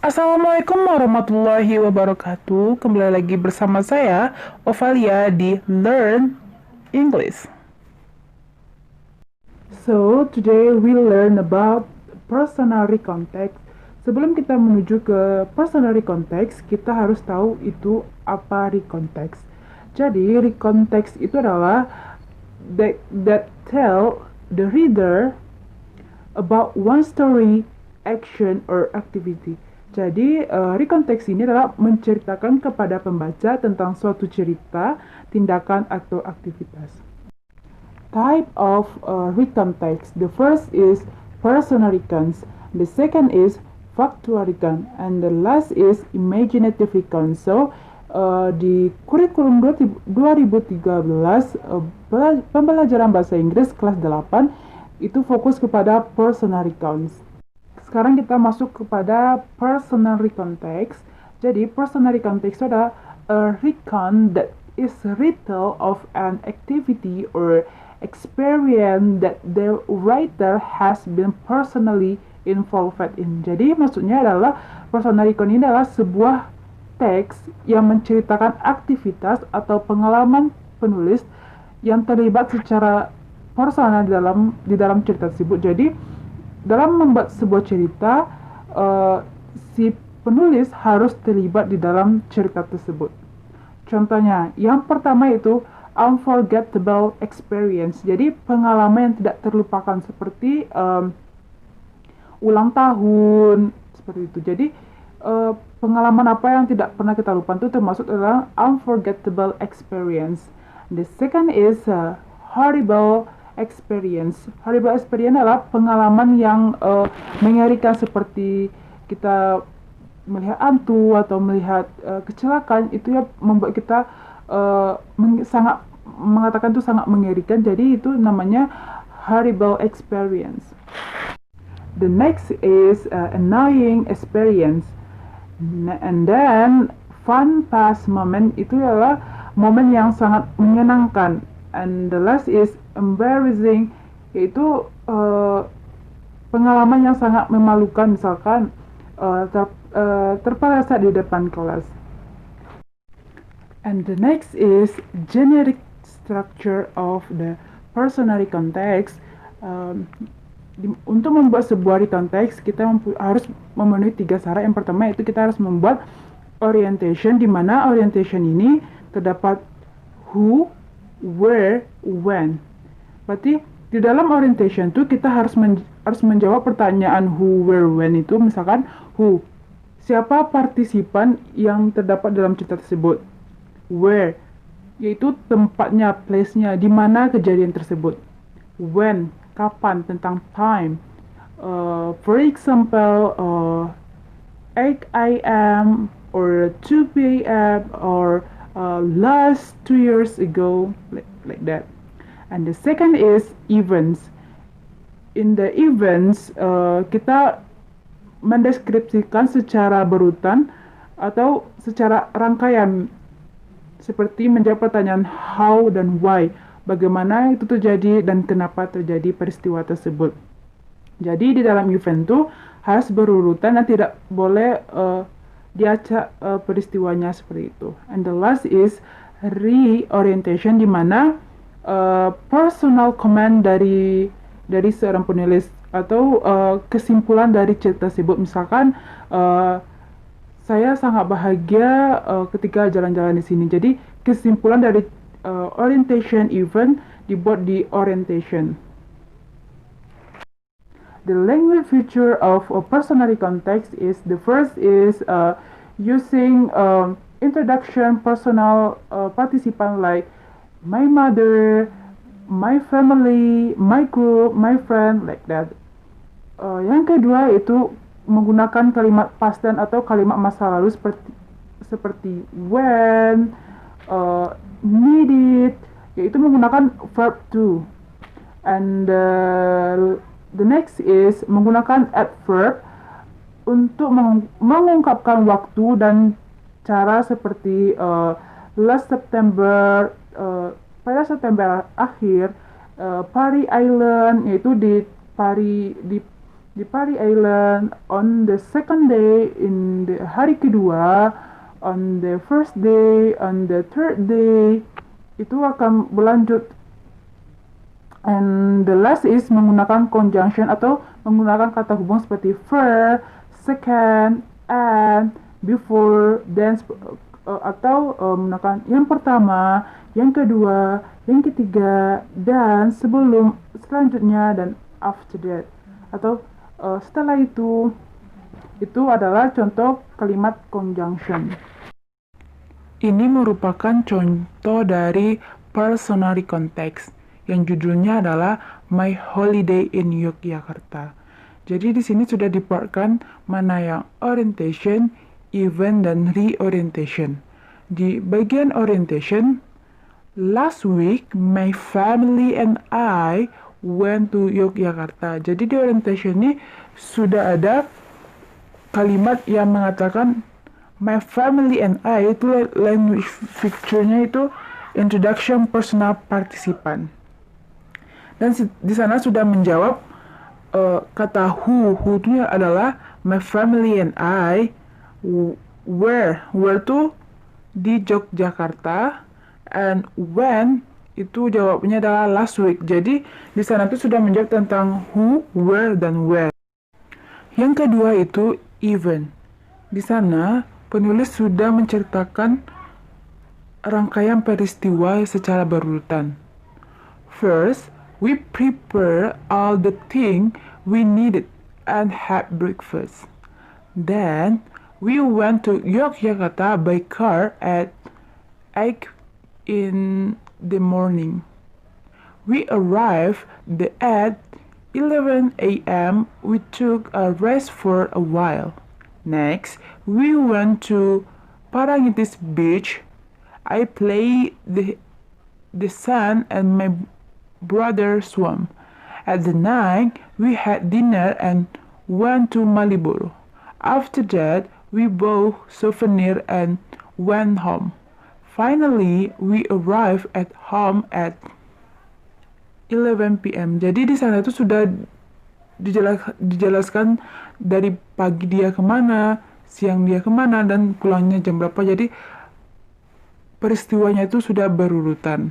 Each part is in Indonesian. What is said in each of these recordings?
Assalamualaikum warahmatullahi wabarakatuh. Kembali lagi bersama saya, Ovalia, di Learn English. So, today we learn about personality context. Sebelum kita menuju ke personality context, kita harus tahu itu apa recontext. Jadi, recontext itu adalah that tell the reader about one story, action, or activity. Jadi, rekonteks ini adalah menceritakan kepada pembaca tentang suatu cerita, tindakan, atau aktivitas. Type of recontext. The first is personal recons. The second is factual recon. And the last is imaginative recon. So, di kurikulum 2013, pembelajaran bahasa Inggris kelas 8, itu fokus kepada personal recons. Sekarang kita masuk kepada personal recontext. Jadi, personal recontext itu adalah a recon that is retell of an activity or experience that the writer has been personally involved in. Jadi, maksudnya adalah personal recon ini adalah sebuah teks yang menceritakan aktivitas atau pengalaman penulis yang terlibat secara personal di dalam cerita tersebut. Jadi, dalam membuat sebuah cerita, si penulis harus terlibat di dalam cerita tersebut. Contohnya, yang pertama itu unforgettable experience. Jadi pengalaman yang tidak terlupakan seperti ulang tahun, seperti itu. Jadi pengalaman apa yang tidak pernah kita lupakan itu termasuk adalah unforgettable experience. The second is horrible experience. Horrible experience adalah pengalaman yang mengerikan seperti kita melihat hantu atau melihat kecelakaan, itu ya membuat kita sangat mengatakan itu sangat mengerikan. Jadi itu namanya horrible experience. The next is annoying experience. And then fun past moment, itu adalah momen yang sangat menyenangkan. And the last is embarrassing, yaitu pengalaman yang sangat memalukan, misalkan terpeleset di depan kelas. And the next is generic structure of the personality context. Untuk membuat sebuah recontext, kita harus memenuhi 3 syarat. Yang pertama itu kita harus membuat orientation, di mana orientation ini terdapat who, where, when. Berarti di dalam orientation itu kita harus menjawab pertanyaan who, where, when itu. Misalkan who, siapa partisipan yang terdapat dalam cerita tersebut. Where, yaitu tempatnya, place-nya, di mana kejadian tersebut. When, kapan, tentang time. For example, 8 a.m. or 2 p.m. or last 2 years ago, like that. And the second is events. In the events, kita mendeskripsikan secara berurutan atau secara rangkaian, seperti menjawab pertanyaan how dan why, bagaimana itu terjadi dan kenapa terjadi peristiwa tersebut. Jadi di dalam event itu harus berurutan dan tidak boleh diacak peristiwanya seperti itu. And the last is reorientation, di mana personal comment dari seorang penulis atau kesimpulan dari cerita tersebut. Misalkan saya sangat bahagia ketika jalan-jalan di sini. Jadi kesimpulan dari orientation event dibuat di orientation. The language feature of a personality context is, the first is using introduction personal participant like my mother, my family, my group, my friend, like that. Yang kedua itu menggunakan kalimat past tense atau kalimat masa lalu seperti when, needed, yaitu menggunakan verb to. And the next is menggunakan adverb untuk mengungkapkan waktu dan cara, seperti last September, pada September akhir, Pari Island, yaitu di di Pari Island on the second day, in the hari kedua, on the first day, on the third day, itu akan berlanjut. And the last is menggunakan conjunction atau menggunakan kata hubung seperti first, second, and, before, then, atau menggunakan yang pertama, yang kedua, yang ketiga, dan sebelum, selanjutnya, dan after that. Atau setelah itu adalah contoh kalimat conjunction. Ini merupakan contoh dari personal context yang judulnya adalah My Holiday in Yogyakarta. Jadi di sini sudah dipartkan mana yang orientation, event, dan reorientation. Di bagian orientation, last week my family and I went to Yogyakarta. Jadi di orientation ini sudah ada kalimat yang mengatakan my family and I, itu language feature-nya itu introduction personal participant. Dan di sana sudah menjawab kata who itu adalah my family and I where itu di Yogyakarta, and when itu jawabnya adalah last week. Jadi di sana itu sudah menjawab tentang who, where, dan where. Yang kedua itu event. Di sana penulis sudah menceritakan rangkaian peristiwa secara berurutan. First, we prepare all the things we needed and had breakfast. Then, we went to Yogyakarta by car at 8 in the morning. We arrived at 11 a.m. We took a rest for a while. Next, we went to Parangitis Beach. I played the sun and my brother swam. At the night, we had dinner and went to Malibu. After that, we bought souvenir and went home. Finally, we arrived at home at 11 p.m. Jadi di sana itu sudah dijelaskan dari pagi dia kemana, siang dia kemana, dan pulangnya jam berapa. Jadi peristiwanya itu sudah berurutan.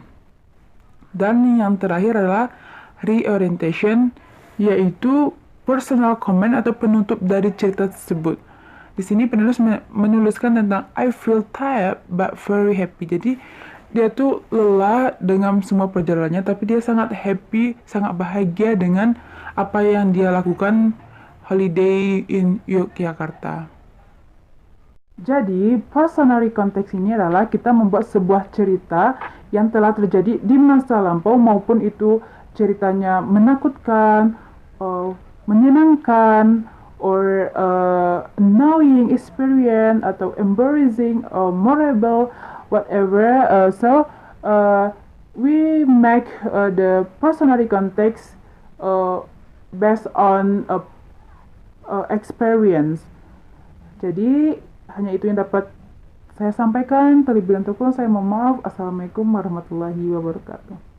Dan yang terakhir adalah reorientation, yaitu personal comment atau penutup dari cerita tersebut. Di sini penulis menuliskan tentang I feel tired but very happy. Jadi dia tuh lelah dengan semua perjalanannya, tapi dia sangat happy, sangat bahagia dengan apa yang dia lakukan holiday in Yogyakarta. Jadi, personal context ini adalah kita membuat sebuah cerita yang telah terjadi di masa lampau, maupun itu ceritanya menakutkan, menyenangkan, or annoying experience, atau embarrassing, or memorable, whatever. So, we make the personal context based on experience. Jadi, hanya itu yang dapat saya sampaikan. Terlebih dahulu saya mohon maaf. Assalamualaikum warahmatullahi wabarakatuh.